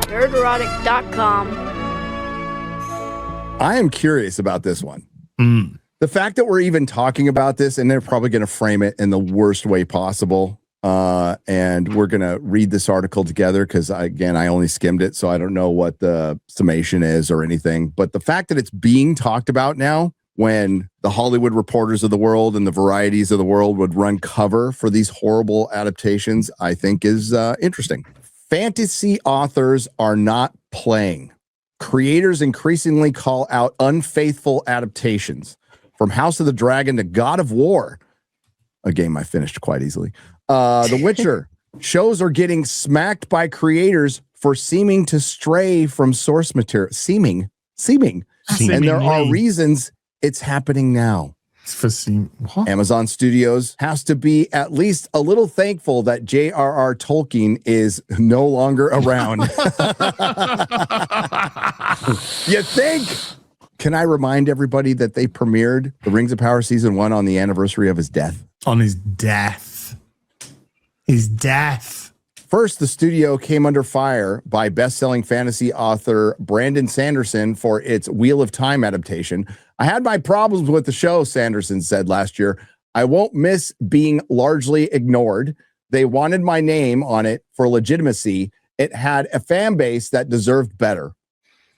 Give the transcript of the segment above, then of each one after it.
Nerderotic.com. I am curious about this one. The fact that we're even talking about this, and they're probably going to frame it in the worst way possible. And we're going to read this article together because, again, I only skimmed it, so I don't know what the summation is or anything. But the fact that it's being talked about now, when the Hollywood Reporters of the world and the Varieties of the world would run cover for these horrible adaptations, I think is interesting. Fantasy authors are not playing. Creators increasingly call out unfaithful adaptations. From House of the Dragon to God of War, a game I finished quite easily. The Witcher. Shows are getting smacked by creators for seeming to stray from source material. Seeming. And there are reasons it's happening now. What? Amazon Studios has to be at least a little thankful that J.R.R. Tolkien is no longer around. You think? Can I remind everybody that they premiered The Rings of Power Season 1 on the anniversary of his death? On his death. His death. First, the studio came under fire by best-selling fantasy author Brandon Sanderson for its Wheel of Time adaptation. I had my problems with the show, Sanderson said last year. I won't miss being largely ignored. They wanted my name on it for legitimacy. It had a fan base that deserved better.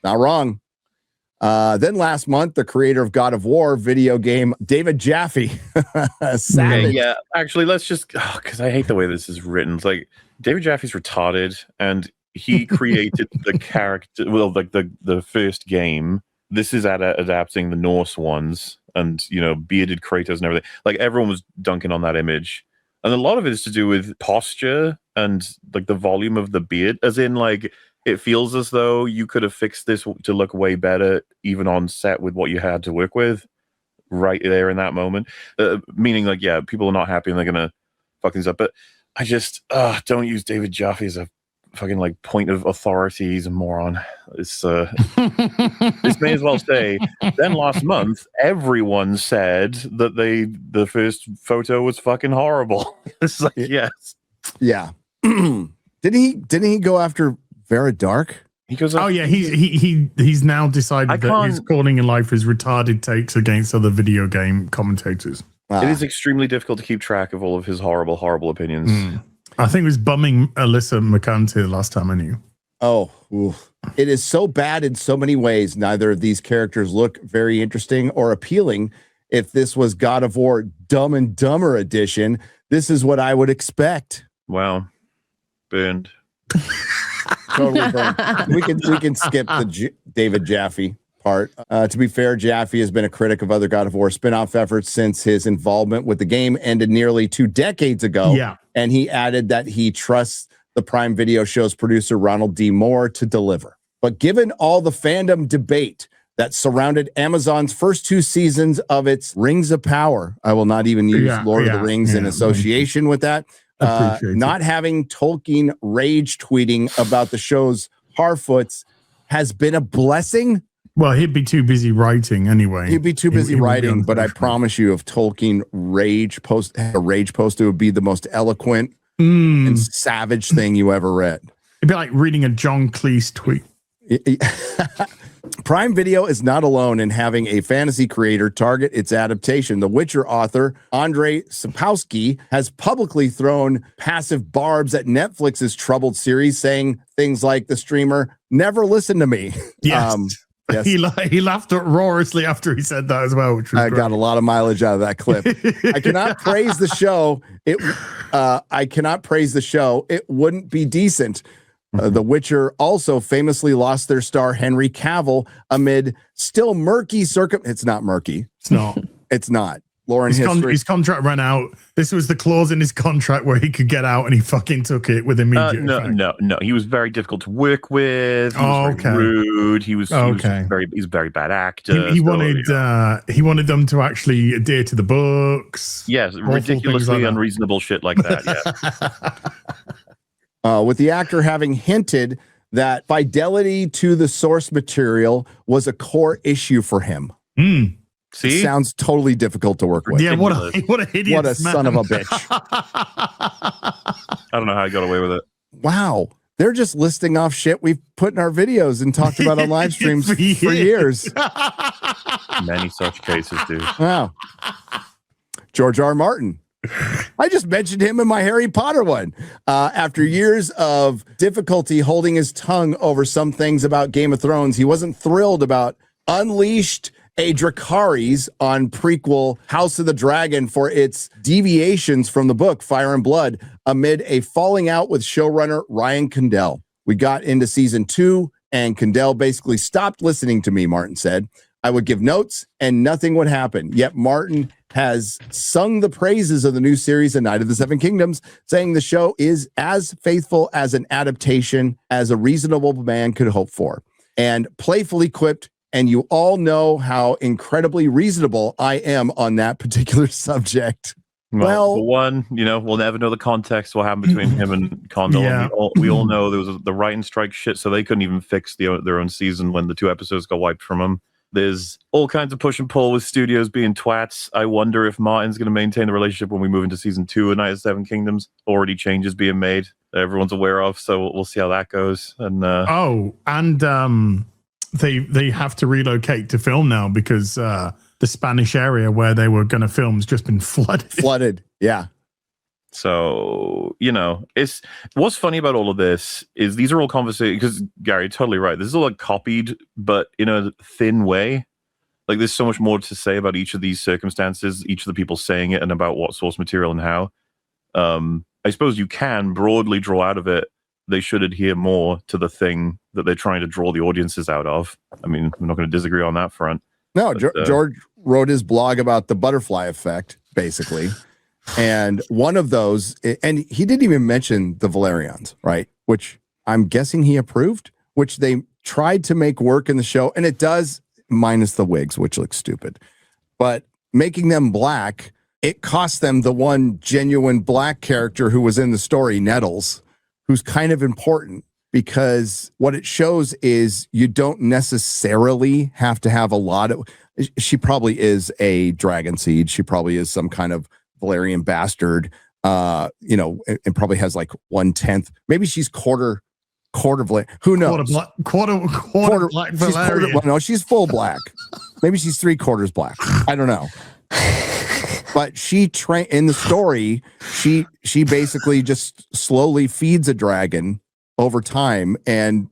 Not wrong. Then last month, the creator of God of War video game, David Jaffe. Yeah, actually, let's just, because I hate the way this is written. It's like, David Jaffe's retarded, and he created the character, well, like the first game. This is adapting the Norse ones, and, you know, bearded Kratos and everything. Like, everyone was dunking on that image. And a lot of it is to do with posture and, like, the volume of the beard, as in, like, it feels as though you could have fixed this to look way better, even on set with what you had to work with right there in that moment. Meaning, like, yeah, people are not happy and they're going to fuck things up. But I just don't use David Jaffe as a fucking, like, point of authority. He's a moron. It's this may as well say, then last month, everyone said that the first photo was fucking horrible. It's like, yes. Yeah. Didn't he go after Vera Dark? He goes, oh yeah, he's now decided that his calling in life is retarded takes against other video game commentators. It is extremely difficult to keep track of all of his horrible opinions. I think it was bumming Alyssa McCanty the last time I knew. Oh, oof. It is so bad in so many ways. Neither of these characters look very interesting or appealing. If this was God of War Dumb and Dumber edition, this is what I would expect. Wow. Burned. Totally burned. We can skip the David Jaffe part. To be fair, Jaffe has been a critic of other God of War spin-off efforts since his involvement with the game ended nearly 2 decades ago. Yeah. And he added that he trusts the Prime Video show's producer, Ronald D. Moore, to deliver. But given all the fandom debate that surrounded Amazon's first 2 seasons of its Rings of Power, I will not even use Lord of the Rings in association with that, not having Tolkien rage tweeting about the show's Harfoots has been a blessing. Well, he'd be too busy writing anyway. He'd be too busy writing, but I promise you, if Tolkien had a rage post, it would be the most eloquent and savage thing you ever read. It'd be like reading a John Cleese tweet. Prime Video is not alone in having a fantasy creator target its adaptation. The Witcher author, Andrzej Sapkowski, has publicly thrown passive barbs at Netflix's troubled series, saying things like, the streamer never listened to me. Yes. Yes. He laughed uproariously after he said that as well, which was I got a lot of mileage out of that clip. I cannot praise the show. I cannot praise the show. It wouldn't be decent. The Witcher also famously lost their star Henry Cavill amid still murky It's not murky. It's not. It's not. Lauren, his contract ran out. This was the clause in his contract where he could get out, and he fucking took it with immediate effect. No. He was very difficult to work with. He was very rude. He's a very bad actor. He wanted them to actually adhere to the books. Yes, ridiculously unreasonable shit like that. Yeah. With the actor having hinted that fidelity to the source material was a core issue for him. See? It sounds totally difficult to work with. Yeah, what a hideous What a son of a bitch. I don't know how I got away with it. Wow. They're just listing off shit we've put in our videos and talked about on live streams for years. Many such cases, dude. Wow. George R. Martin. I just mentioned him in my Harry Potter one. After years of difficulty holding his tongue over some things about Game of Thrones, he wasn't thrilled about Unleashed a Dracarys on prequel House of the Dragon for its deviations from the book Fire and Blood amid a falling out with showrunner Ryan Condell. We got into season 2 and Condell basically stopped listening to me, Martin said. I would give notes and nothing would happen. Yet Martin has sung the praises of the new series, A Knight of the Seven Kingdoms, saying the show is as faithful as an adaptation as a reasonable man could hope for. And playfully quipped, and you all know how incredibly reasonable I am on that particular subject. Well, for one, we'll never know the context, what happened between him and Condell. Yeah. We all know there was the writing strike shit, so they couldn't even fix their own season when the 2 episodes got wiped from them. There's all kinds of push and pull with studios being twats. I wonder if Martin's going to maintain the relationship when we move into season 2 of Knight of the Seven Kingdoms. Already changes being made that everyone's aware of, so we'll see how that goes. And they have to relocate to film now because the Spanish area where they were going to film has just been flooded. Yeah. So, it's what's funny about all of this is these are all conversations, because Gary, you're totally right. This is all like copied, but in a thin way. Like there's so much more to say about each of these circumstances, each of the people saying it, and about what source material and how. I suppose you can broadly draw out of it. They should adhere more to the thing that they're trying to draw the audiences out of. I mean, we're not going to disagree on that front. No, but, George wrote his blog about the butterfly effect, basically. And one of those, and he didn't even mention the Valerians, right? Which I'm guessing he approved, which they tried to make work in the show. And it does, minus the wigs, which looks stupid. But making them black, it cost them the one genuine black character who was in the story, Nettles, who's kind of important because what it shows is you don't necessarily have to have a lot of, she probably is a dragon seed. She probably is some kind of Valerian bastard, and probably has like 1/10. Maybe she's quarter who knows? Quarter black Valerian. No, she's full black. Maybe she's 3/4 black. I don't know. But she in the story, she basically just slowly feeds a dragon over time and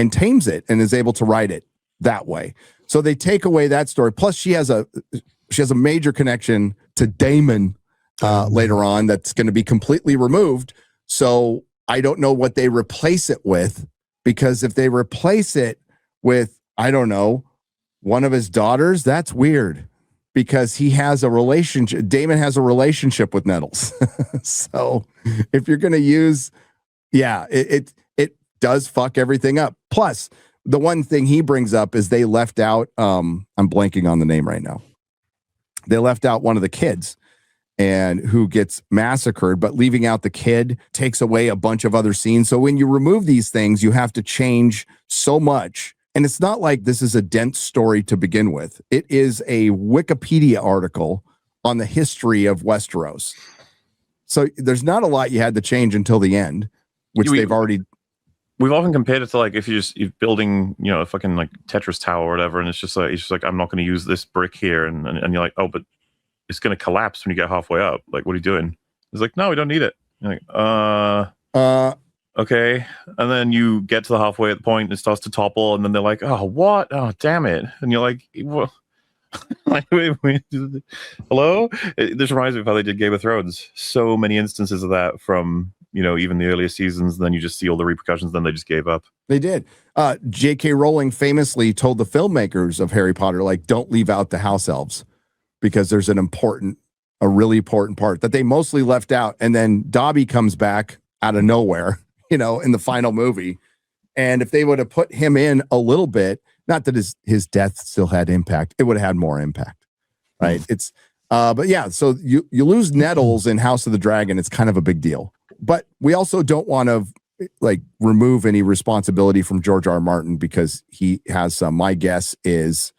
tames it and is able to ride it that way. So they take away that story. Plus, she has a major connection to Daemon later on that's going to be completely removed. So I don't know what they replace it with, because if they replace it with, I don't know, one of his daughters, that's weird. Because he has a relationship, Daemon has a relationship with Nettles. So if you're going to use, it does fuck everything up. Plus, the one thing he brings up is they left out, I'm blanking on the name right now. They left out one of the kids and who gets massacred, but leaving out the kid takes away a bunch of other scenes. So when you remove these things, you have to change so much. And it's not like this is a dense story to begin with. It is a Wikipedia article on the history of Westeros. So there's not a lot you had to change until the end, which they've already. We've often compared it to like if you're building, a fucking like Tetris tower or whatever, and it's just like I'm not going to use this brick here, and you're like, oh, but it's going to collapse when you get halfway up. Like, what are you doing? It's like, no, we don't need it. You're like, okay. And then you get to the halfway at the point and it starts to topple, and then they're like, oh, what? Oh, damn it. And you're like, what? Like, wait, hello? This reminds me of how they did Game of Thrones. So many instances of that from, even the earlier seasons. Then you just see all the repercussions. Then they just gave up. They did. J.K. Rowling famously told the filmmakers of Harry Potter, like, don't leave out the house elves, because there's a really important part that they mostly left out. And then Dobby comes back out of nowhere, in the final movie. And if they would have put him in a little bit, not that his death still had impact, it would have had more impact, right? It's, but yeah, so you lose Nettles in House of the Dragon. It's kind of a big deal, but we also don't want to like remove any responsibility from George R. Martin, because he has some, my guess is,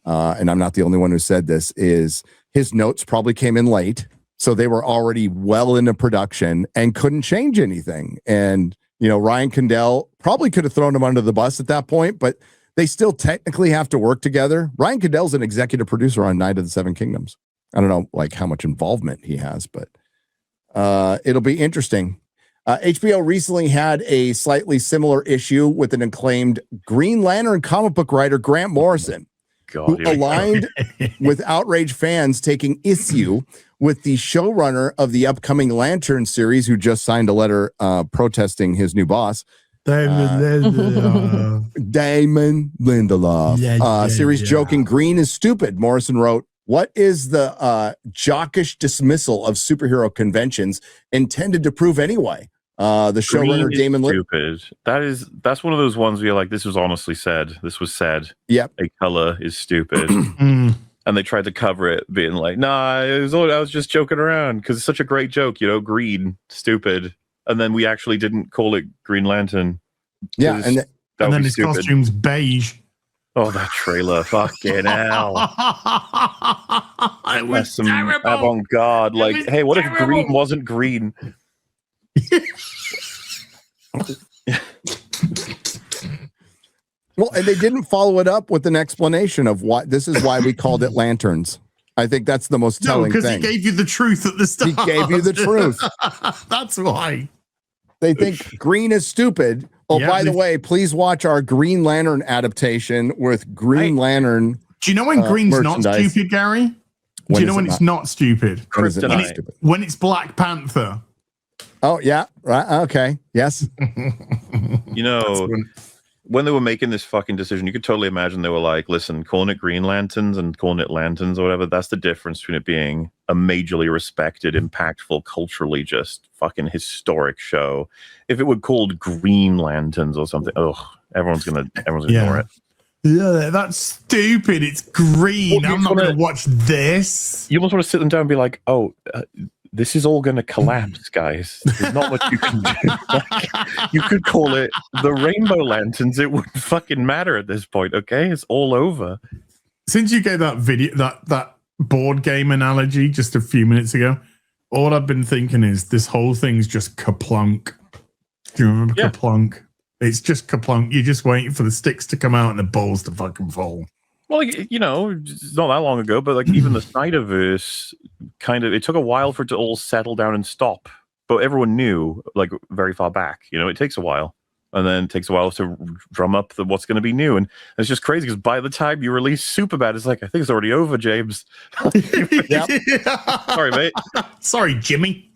and I'm not the only one who said this, is his notes probably came in late. So they were already well into production and couldn't change anything. And Ryan Condell probably could have thrown him under the bus at that point, but they still technically have to work together. Ryan Condell's an executive producer on Night of the Seven Kingdoms. I don't know like how much involvement he has, but it'll be interesting. HBO recently had a slightly similar issue with an acclaimed Green Lantern comic book writer, Grant Morrison, who aligned with outraged fans taking issue with the showrunner of the upcoming Lantern series, who just signed a letter protesting his new boss. Damon Lindelof. Series joking Green is stupid. Morrison wrote, "What is the jockish dismissal of superhero conventions intended to prove anyway?" The showrunner Damon stupid. That's one of those ones where you're like, this was honestly said. This was said. Yep. A color is stupid. And they tried to cover it, being like, "Nah, I was just joking around because it's such a great joke, green, stupid." And then we actually didn't call it Green Lantern. Yeah, and then his costume's beige. Oh, that trailer, fucking hell! It was some terrible. Avant-garde, like, hey, what if green wasn't green? Well, and they didn't follow it up with an explanation of this is why we called it lanterns. I think that's the most telling thing. Because he gave you the truth at the start. He gave you the truth. That's why. They think green is stupid. Oh, by the way, please watch our Green Lantern adaptation with Green Lantern. Do you know when green's not stupid, Gary? Do you know when it's not stupid? When it's Black Panther. Oh, yeah. Right. Okay. Yes. When they were making this fucking decision, you could totally imagine they were like, listen, calling it Green Lanterns and calling it Lanterns or whatever, that's the difference between it being a majorly respected, impactful, culturally just fucking historic show. If it were called Green Lanterns or something, everyone's gonna ignore it. Yeah, that's stupid. It's green. I'm not going to watch this. You almost want to sit them down and be like, this is all going to collapse, guys. There's not much you can do. Like, you could call it the Rainbow Lanterns. It wouldn't fucking matter at this point, okay? It's all over. Since you gave that video, that board game analogy just a few minutes ago, all I've been thinking is this whole thing's just kaplunk. Do you remember kaplunk? It's just kaplunk. You're just waiting for the sticks to come out and the balls to fucking fall. Well, it's not that long ago, but even the Snyderverse it took a while for it to all settle down and stop. But everyone knew, very far back, it takes a while. And then it takes a while to drum up what's going to be new. And it's just crazy because by the time you release Superbad, it's like, I think it's already over, James. Sorry, mate. Sorry, Jimmy.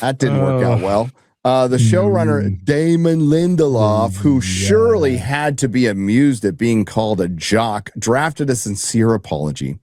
That didn't work out well. The showrunner, Damon Lindelof, who surely had to be amused at being called a jock, drafted a sincere apology.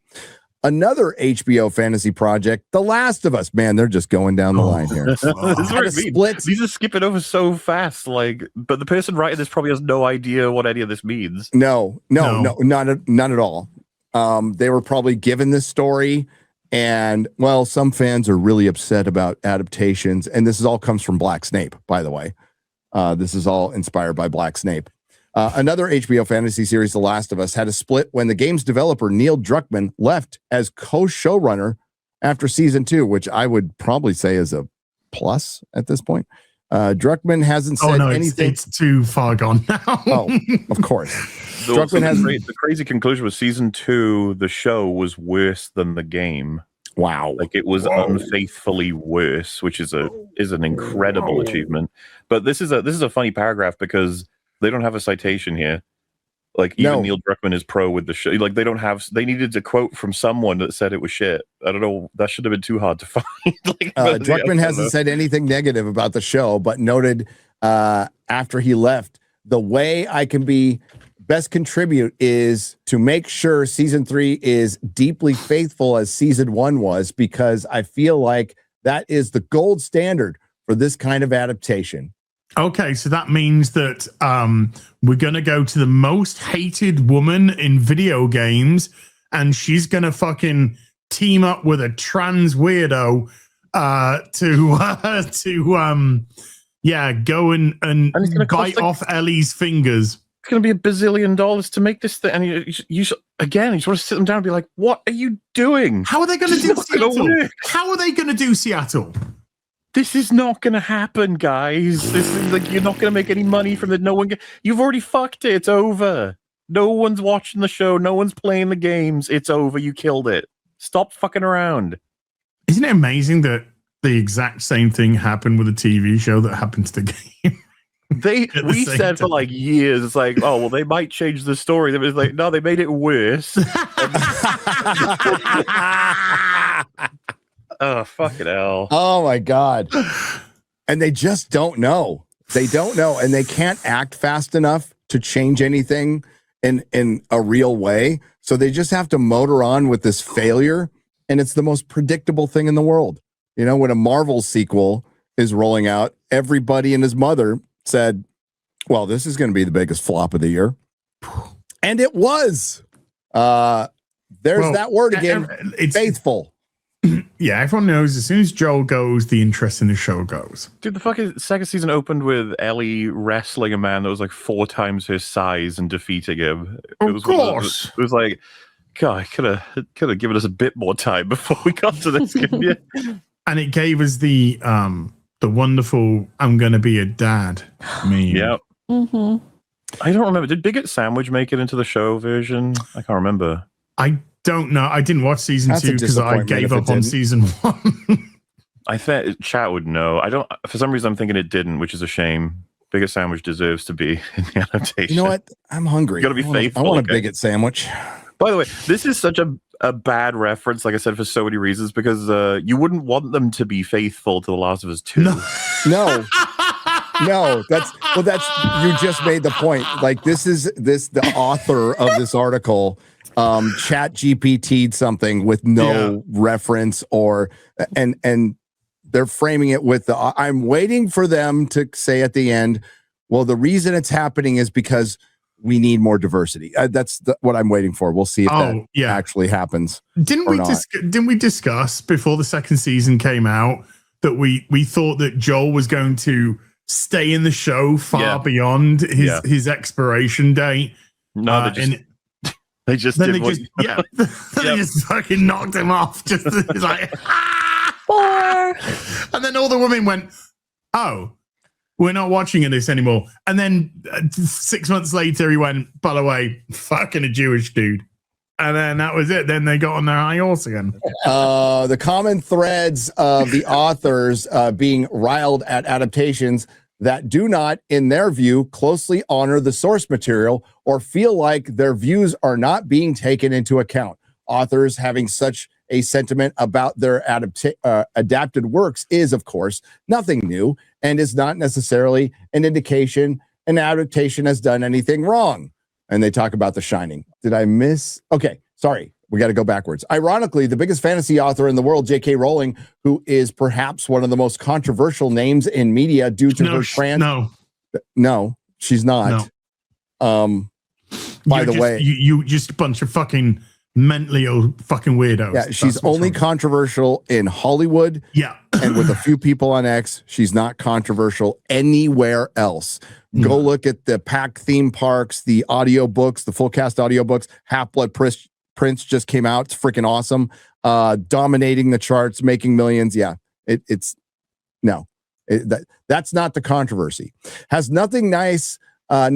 Another HBO fantasy project, The Last of Us. Man, they're just going down the line here. This is what I mean. These are skipping over so fast. But the person writing this probably has no idea what any of this means. No, not at all. They were probably given this story. And, some fans are really upset about adaptations. And this all comes from Black Snape, by the way. This is all inspired by Black Snape. Another HBO fantasy series, The Last of Us, had a split when the game's developer, Neil Druckmann, left as co-showrunner after season 2, which I would probably say is a plus at this point. Druckmann hasn't said anything. It's too far gone now. Of course. The crazy conclusion was season 2, the show was worse than the game. Wow. It was unfaithfully worse, which is an incredible achievement. But this is a funny paragraph because they don't have a citation here. Neil Druckmann is pro with the show. They needed a quote from someone that said it was shit. I don't know. That should have been too hard to find. Druckmann hasn't said anything negative about the show, but noted after he left, the way I can best contribute is to make sure season 3 is deeply faithful as season 1 was, because I feel like that is the gold standard for this kind of adaptation. Okay, so that means that we're going to go to the most hated woman in video games, and she's going to fucking team up with a trans weirdo to go and bite off Ellie's fingers. It's going to be $1 billion to make this thing. And you just want to sit them down and be like, what are you doing? How are they going to do Seattle? How are they going to do Seattle? this is not going to happen, guys. This is like, you're not going to make any money from it. You've already fucked it. It's over. No one's watching the show. No one's playing the games. It's over. You killed it. Stop fucking around. Isn't it amazing that the exact same thing happened with a TV show that happened to the game? We said for like years, it's like, oh, well, they might change the story. It was like, no, they made it worse. Oh, fucking hell. Oh, my God. And they just don't know. They don't know. And they can't act fast enough to change anything in a real way. So they just have to motor on with this failure. And it's the most predictable thing in the world. You know, when a Marvel sequel is rolling out, everybody and his mother said, well, this is going to be the biggest flop of the year. And it was. There's that word again. It's faithful. Yeah, everyone knows as soon as Joel goes, the interest in the show goes. Dude, the fucking second season opened with Ellie wrestling a man that was like 4 times her size and defeating him. Of course. It was like, God, could have given us a bit more time before we got to this. And it gave us the wonderful "I'm gonna be a dad" meme. Yep. Mm-hmm. I don't remember. Did Bigot Sandwich make it into the show version? I can't remember. I don't know. I didn't watch season 2 because I gave up on season 1. I think chat would know. I don't. For some reason, I'm thinking it didn't, which is a shame. Bigot Sandwich deserves to be in the adaptation. You know what? I'm hungry. You gotta be faithful. I want a Bigot sandwich. By the way, this is such a bad reference, like I said, for so many reasons, because you wouldn't want them to be faithful to The Last of Us 2. No. That's you just made the point. Like the author of this article chat GPT'd something with no reference and they're framing it with I'm waiting for them to say at the end, well, the reason it's happening is because we need more diversity. That's what I'm waiting for. We'll see if that actually happens. Didn't we discuss before the second season came out that we thought that Joel was going to stay in the show far beyond his expiration date? No, they just fucking knocked him off. Just like, and then all the women went, oh, we're not watching this anymore. And then 6 months later, he went, by the way, fucking a Jewish dude. And then that was it. Then they got on their high horse again. The common threads of the authors being riled at adaptations that do not, in their view, closely honor the source material or feel like their views are not being taken into account. Authors having such a sentiment about their adapted works is, of course, nothing new and is not necessarily an indication an adaptation has done anything wrong. And they talk about The Shining. Did I miss? Okay, sorry. We got to go backwards. Ironically, the biggest fantasy author in the world, J.K. Rowling, who is perhaps one of the most controversial names in media due to her trans... No, she's not. No. By the way... You just a bunch of fucking mentally ill fucking weirdos. Yeah, she's only controversial in Hollywood. Yeah. And with a few people on X, she's not controversial anywhere else. Go look at the pack theme parks, the audiobooks, the full cast audiobooks. Half-Blood Prince just came out. It's freaking awesome. Dominating the charts, making millions. Yeah, that's not the controversy. Has nothing but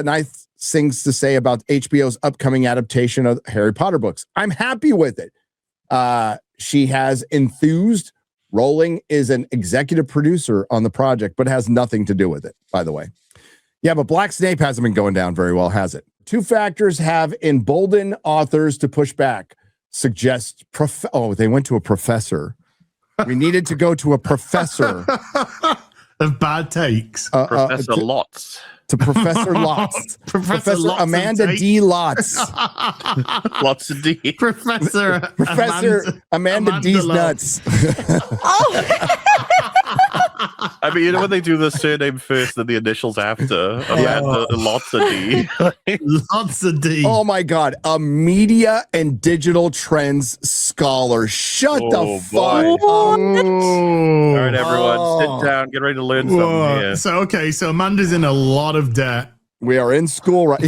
nice things to say about HBO's upcoming adaptation of Harry Potter books. I'm happy with it. She has enthused. Rowling is an executive producer on the project, but has nothing to do with it, by the way. Yeah, but Black Snape hasn't been going down very well, has it? 2 factors have emboldened authors to push back. Suggest they went to a professor. We needed to go to a professor of bad takes. Professor Lotz. To Professor Lotz. Professor Amanda D. Lotz. Lots of D. Professor Amanda D's nuts. I mean, you know when they do the surname first and the initials after? Amanda Lots of D. Lots of D. Oh my God. A media and digital trends scholar. Shut the fuck up. All right, everyone. Sit down. Get ready to learn something here. So Amanda's in a lot of debt. We are in school right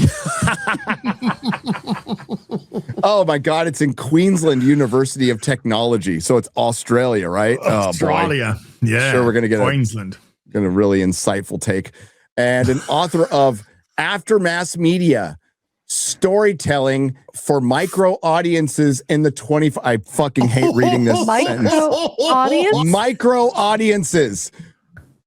Oh my God, it's in Queensland University of Technology. So it's Australia, right? Australia. Oh, yeah. Sure, we're going to get Queensland. A really insightful take. And an author of Aftermath Media, storytelling for micro audiences in the 25. I fucking hate reading this sentence. Micro audiences.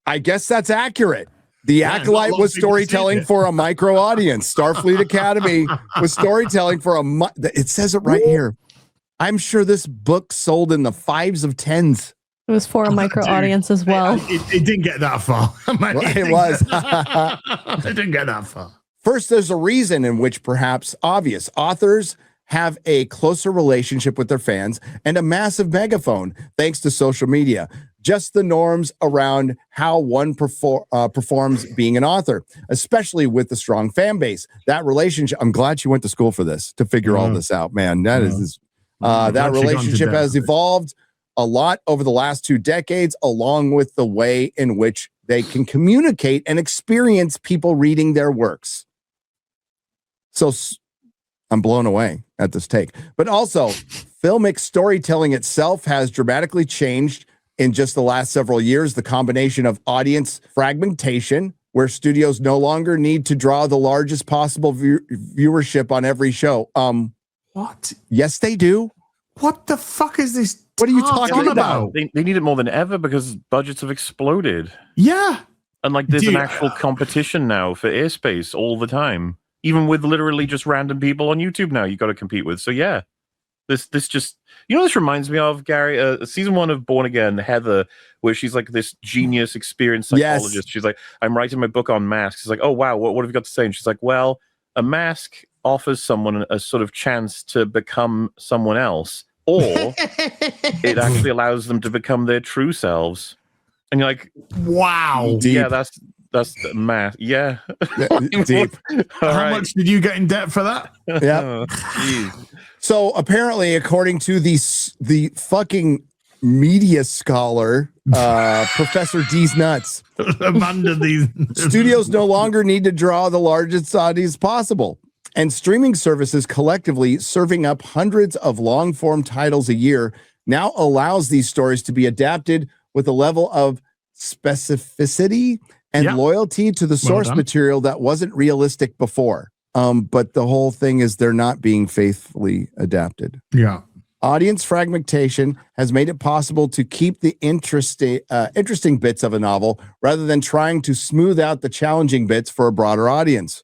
I guess that's accurate. The Acolyte was storytelling for a micro audience. Starfleet Academy was storytelling for it says it right here. I'm sure this book sold in the 5s of 10s. It was for a micro audience as well. It didn't get that far. It was. It didn't get that far. First, there's a reason in which perhaps obvious authors have a closer relationship with their fans and a massive megaphone thanks to social media. Just the norms around how one performs being an author, especially with the strong fan base. That relationship, I'm glad you went to school for this, to figure all this out, man. That relationship has evolved a lot over the last 2 decades, along with the way in which they can communicate and experience people reading their works. So I'm blown away at this take. But also, filmic storytelling itself has dramatically changed in just the last several years. The combination of audience fragmentation, where studios no longer need to draw the largest possible viewership on every show. What? Yes, they do. What the fuck is this? What are you talking about? They need it more than ever because budgets have exploded. Yeah. And like there's an actual competition now for airspace all the time. Even with literally just random people on YouTube now, you got to compete with. So yeah, this just, this reminds me of, Gary, season 1 of Born Again, Heather, where she's like this genius, experienced psychologist. Yes. She's like, I'm writing my book on masks. She's like, oh wow, what have you got to say? And she's like, well, a mask offers someone a sort of chance to become someone else, or it actually allows them to become their true selves. And you're like, wow, deep. Yeah, that's the math. Yeah. Deep. How much did you get in debt for that? Yeah. So apparently, according to the fucking media scholar, Professor D's nuts, Amanda D's studios no longer need to draw the largest audience possible. And streaming services collectively serving up hundreds of long-form titles a year now allows these stories to be adapted with a level of specificity and loyalty to the source material that wasn't realistic before. But the whole thing is they're not being faithfully adapted. Yeah. Audience fragmentation has made it possible to keep the interesting bits of a novel rather than trying to smooth out the challenging bits for a broader audience.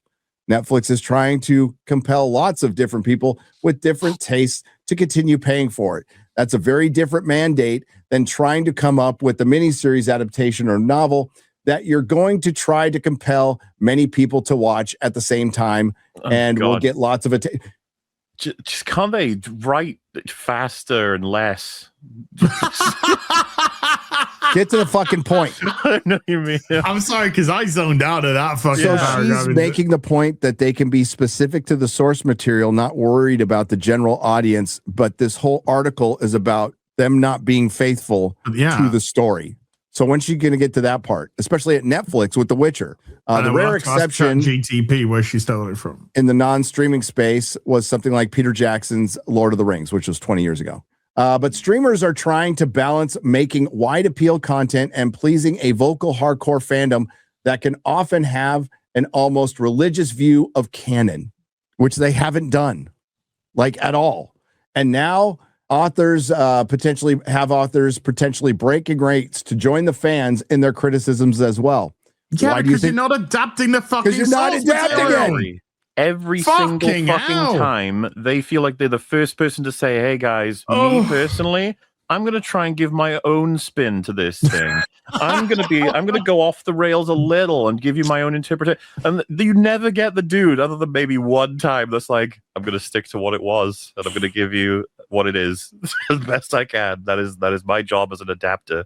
Netflix is trying to compel lots of different people with different tastes to continue paying for it. That's a very different mandate than trying to come up with a miniseries adaptation or novel that you're going to try to compel many people to watch at the same time, and we'll get lots of attention. Just can't they write faster and less? Get to the fucking point. I know what you mean. I'm sorry, because I zoned out of that fucking paragraph. She's making the point that they can be specific to the source material, not worried about the general audience, but this whole article is about them not being faithful to the story. So when's she going to get to that part, especially at Netflix with The Witcher? The rare exception, GTP, where she stole it from, in the non-streaming space was something like Peter Jackson's Lord of the Rings, which was 20 years ago. But streamers are trying to balance making wide appeal content and pleasing a vocal hardcore fandom that can often have an almost religious view of canon, which they haven't done like at all. And now authors potentially breaking rates to join the fans in their criticisms as well. Yeah, because you're not adapting the fucking source material. Every single fucking time they feel like they're the first person to say, hey guys, me personally, I'm going to try and give my own spin to this thing. I'm going to go off the rails a little and give you my own interpretation. And you never get the dude, other than maybe one time, that's like, I'm going to stick to what it was and I'm going to give you what it is as best I can. That is my job as an adapter.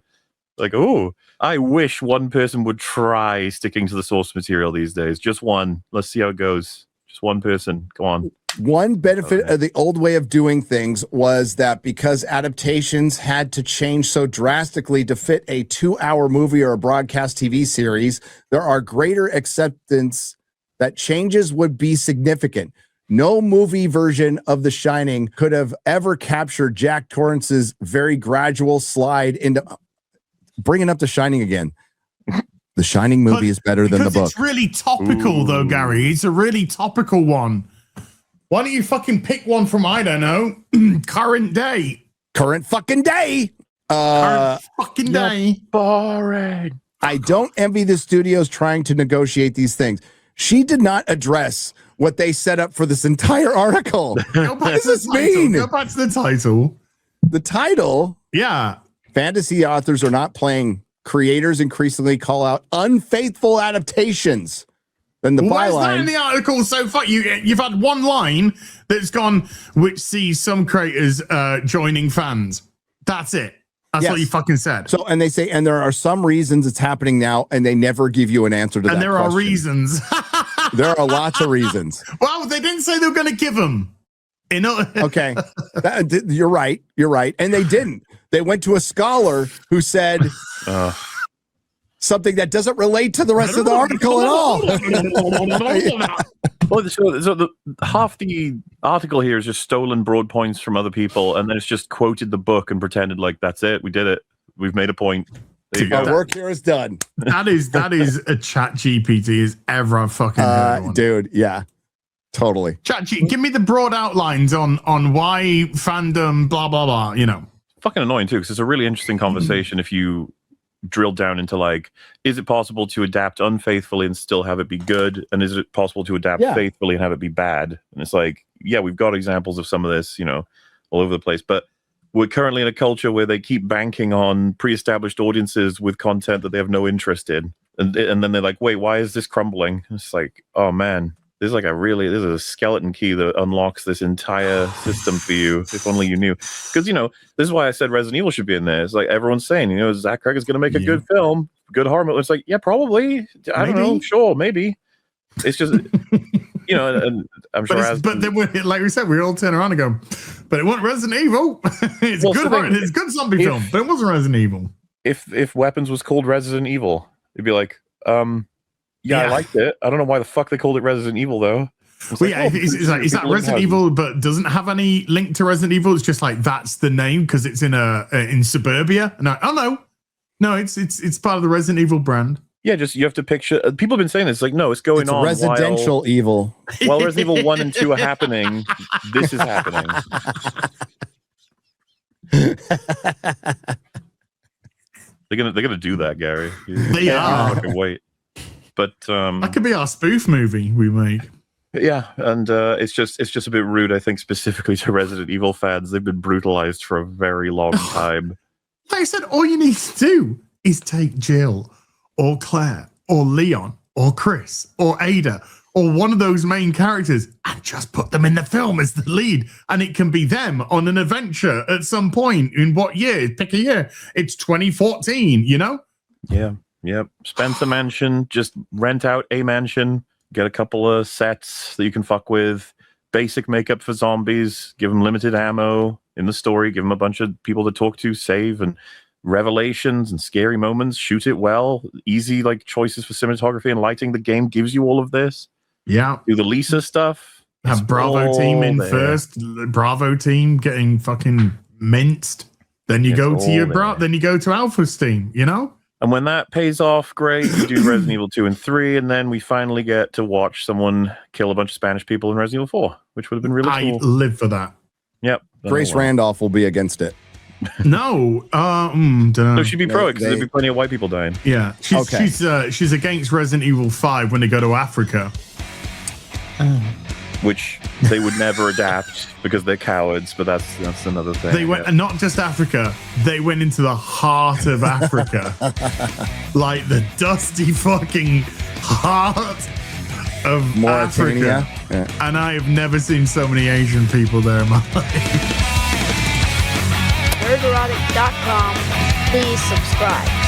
Like, oh, I wish one person would try sticking to the source material these days. Just one. Let's see how it goes. Just one person. Go on. One benefit of the old way of doing things was that because adaptations had to change so drastically to fit a 2-hour movie or a broadcast TV series, there are greater acceptance that changes would be significant. No movie version of The Shining could have ever captured Jack Torrance's very gradual slide into bringing up The Shining again. The Shining movie is better than the book. It's really topical, though, Gary. It's a really topical one. Why don't you fucking pick one from, I don't know, current day? Current fucking day. Current fucking day. Boring. I don't envy the studios trying to negotiate these things. She did not address what they set up for this entire article. What does this mean? Go back to the title. The title? Yeah. Fantasy authors are not playing. Creators increasingly call out unfaithful adaptations. Then the Where's byline. that in the article so far? You've had one line that's gone, which sees some creators joining fans. That's it. That's what you fucking said. So, and they say, and there are some reasons it's happening now, and they never give you an answer to that. And there question. are reasons. There are lots of reasons. Well, they didn't say they were going to give them. Okay, you're right. You're right, and they didn't. They went to a scholar who said something that doesn't relate to the rest of the article at all. Well, so half the article here is just stolen broad points from other people, and then it's just quoted the book and pretended like that's it. We did it. We've made a point. There you go. Our work here is done. That is a chat GPT as ever I've fucking heard one. Dude. Yeah, totally. Chat GPT, give me the broad outlines on why fandom, blah blah blah. You know, fucking annoying too, because it's a really interesting conversation if you drill down into like, is it possible to adapt unfaithfully and still have it be good, and is it possible to adapt faithfully and have it be bad? And it's like, yeah, we've got examples of some of this, you know, all over the place, but we're currently in a culture where they keep banking on pre-established audiences with content that they have no interest in, and then they're like, wait, why is this crumbling? And it's like, oh man, there's a skeleton key that unlocks this entire system for you. If only you knew. Because, you know, this is why I said Resident Evil should be in there. It's like everyone's saying, you know, Zach Cregger's going to make a good film, good horror movie. It's like, yeah, probably. I don't know. Sure, maybe. It's just, you know, and I'm sure. But then, like we said, we all turn around and go, but it wasn't Resident Evil. It's a good zombie film, but it wasn't Resident Evil. If Weapons was called Resident Evil, it'd be like, yeah, I liked it. I don't know why the fuck they called it Resident Evil, though. Is that Resident Evil, but doesn't have any link to Resident Evil? It's just like that's the name because it's in suburbia. And no, it's part of the Resident Evil brand. Yeah, just you have to picture. People have been saying this, like, no, it's going on residential evil. While Resident Evil 1 and 2 are happening, this is happening. They're gonna do that, Gary. They are. Fucking wait. But that could be our spoof movie we make. Yeah, and it's just a bit rude, I think, specifically to Resident Evil fans. They've been brutalized for a very long time. Like I said, all you need to do is take Jill or Claire or Leon or Chris or Ada or one of those main characters and just put them in the film as the lead, and it can be them on an adventure at some point. In what year? Pick a year. It's 2014, you know? Yeah. Yep. Spencer Mansion, just rent out a mansion, get a couple of sets that you can fuck with, basic makeup for zombies, give them limited ammo in the story, give them a bunch of people to talk to, save, and revelations and scary moments, shoot it well, easy like choices for cinematography and lighting. The game gives you all of this. Yeah. Do the Lisa stuff. Have Bravo team in first, Bravo team getting fucking minced. Then you go to then you go to Alpha's team, you know? And when that pays off, great, you do Resident Evil 2 and 3, and then we finally get to watch someone kill a bunch of Spanish people in Resident Evil 4, which would have been really cool. I live for that. Yep. Grace Randolph will be against it. No. No, she'd be pro it because there'd be plenty of white people dying. Yeah. She's against Resident Evil 5 when they go to Africa. Which they would never adapt because they're cowards, but that's another thing. They went, and not just Africa, they went into the heart of Africa. Like the dusty fucking heart of Mauritania. Africa. Yeah. And I have never seen so many Asian people there in my life. Nerdrotic.com. Please subscribe.